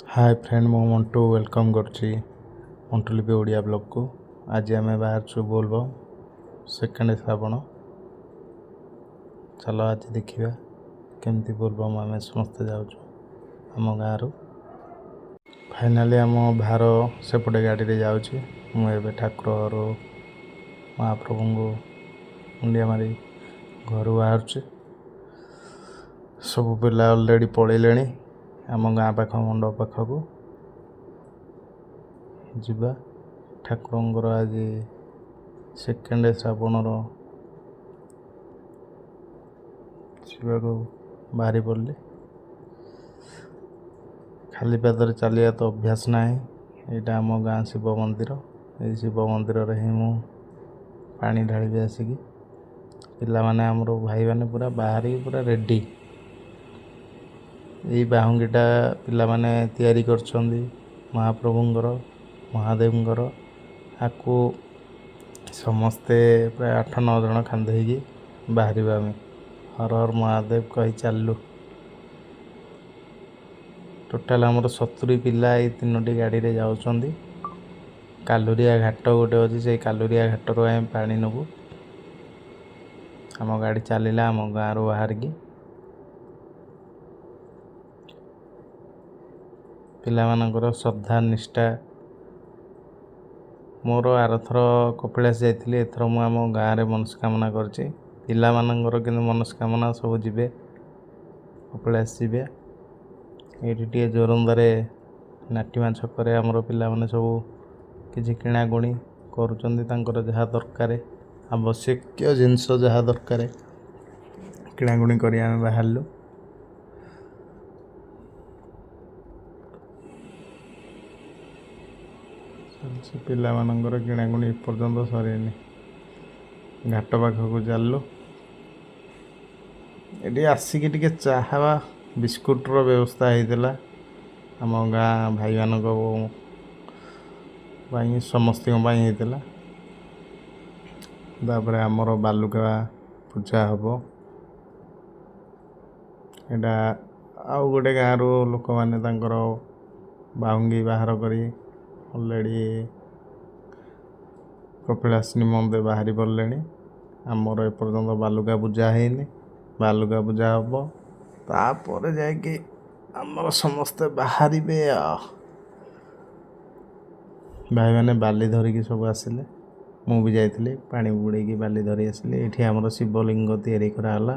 Hi friend मो Mantu welcome करुच्ची Mantu लिपि Odia blog को। आज आम बाहर बोलबो सेकेंड श्रावण। चलो आज देखिए केमती बोलबम आम समस्ते जाम गाँव। फाइनाली आम भार सेपटे गाड़ी जाऊँगी। मुझे ठाकुर महाप्रभु को मुंडिया मारी घर बाहर। सब पिला अलरेडी पलैले आम गाँ पाख मंडप पाखक जीवा। ठाकुर आज सेकेंड श्रावण बाहरी पड़े। खाली पादर चलिया तो अभ्यास ना। यहाँ आम गाँ शिव मंदिर। ये शिव मंदिर ही मु पानी ढाली आसिकी पिला माने आमर भाई माने पूरा बाहरी पूरा रेडी। यही बाहुंगीटा पिला माने तैयारी करछंदी महाप्रभुंकर महादेवंकर। आपको समस्ते प्राय 8-9 जन खांदे बाहर आम हर हर महादेव कही चलू। टोटाल आमर 70 पिला ये 3टी गाड़ी रे जाउछंदी। कालुरिया घाट गोटे अच्छी से कालुरिया घाट रू आम पानी नबू। आम गाड़ी चलला आम गाँव बाहर की पिला मानकर श्रद्धा निष्ठा। मोर आरथर कपिलास जाइली एथर मु आम गाँव में मनस्कामना करछि। पिला मानकर किंतु मनस्कामना सब जीवे कपिलास जीवे। ये जोरंदारे नाटिमा छकरे आमर पिला माने सब किछि किणाकुणी करुचंदी। तांकर जहाँ दरकार आवश्यक जिनस जहाँ दरकार किणाकुणी करी आमे बाहरलु। पिला मानकर किणाकुणी एपर्यंत सरेनी। घाट पाखक चलु। ये आसिक टे चाहवा बिस्कुटर व्यवस्था होता आम गाँ भाई मान समस्त होता। आमर बालुका पूजा हम यहाँ आउ गोटे गाँव लोक मैंने बाहुंगी बाहर करी अलरेडी कपिलास निमंते बाहरी पड़े। आमर एपर्यंत बालुका पूजा है। बालुका पूजा हम तापर जाकि आमर समस्ते बाहर भाई मैंने बाली धरिकी सब आसिले। मु भी जाइली पानी बुड़े बाली धरी आसिले। ये आमर शिवलिंग तैयारी कराला।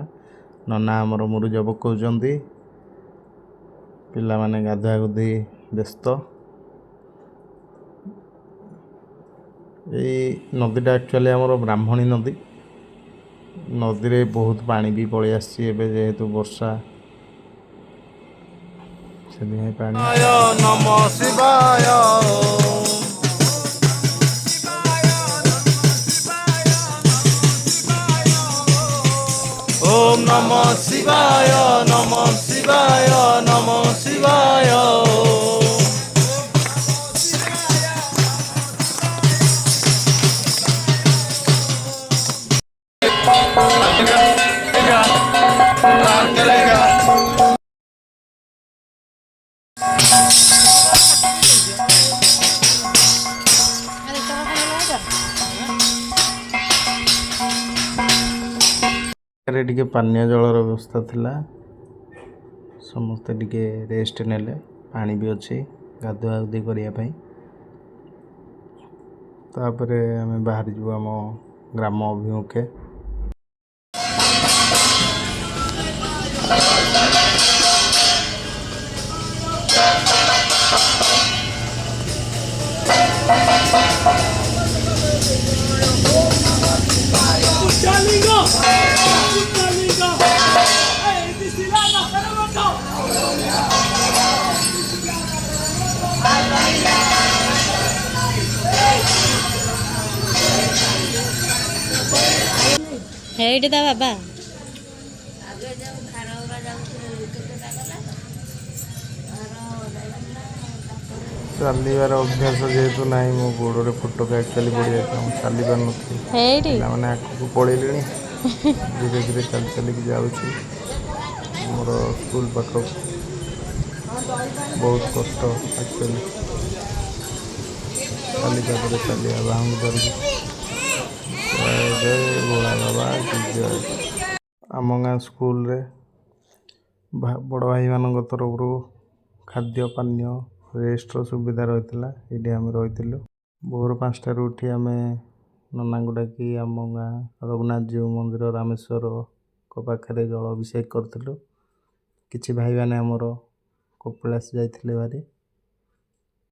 नना आमर मुरुज पकाउछंती। पिला माने गाधुआ गुधी व्यस्त। ये नदीटा एक्चुअली आमर ब्राह्मणी नदी। नदी रे बहुत पानी भी पलि आसी जेहेतु वर्षा से पानी। नमः शिवाय ओम नमः शिवाय नमः शिवाय नमः शिवाय। टिके पानीय जलर व्यवस्था थिला। समस्ते टिके रेस्ट नेले। पानी भी अच्छी गाधुआ गाधि करने। तापर आम बाहर जीव आम ग्राम अभिमुखे। ହେଇଟି ତା ବାବା चलवार अभ्यास जेहेतु ना मो गोड़ फुटक एक्चुअली पड़ जाता चली पार ना आगे पड़े धीरे धीरे चल चलिक जाऊँगी मोर स्कूल पाख ବହୁତ କଷ୍ଟ ଆକ୍ଚୁଆଲି ଖାଲି ପାଦରେ ଚାଲିବା ବାହୁଙ୍ଗି ଧରିକି। ଜୟ ଜୟ ଭୋଳା ବାବା କି ଜୟ। ଆମ ଗାଁ ସ୍କୁଲରେ ବଡ଼ ଭାଇମାନଙ୍କ ତରଫରୁ ଖାଦ୍ୟ ପାନୀୟ ରେଷ୍ଟର ସୁବିଧା ରହିଥିଲା। ଏଇଠି ଆମେ ରହିଥିଲୁ। ଭୋର 5ଟାରୁ ଉଠି ଆମେ ନନାଙ୍କୁ ଡାକି ଆମ ଗାଁ ରଘୁନାଥ ଜୀଉ ମନ୍ଦିର ରାମେଶ୍ୱରଙ୍କ ପାଖରେ ଜଳ ଅଭିଷେକ କରିଥିଲୁ। କିଛି ଭାଇମାନେ ଆମର କପିଳାସ ଯାଇଥିଲେ ଭାରି।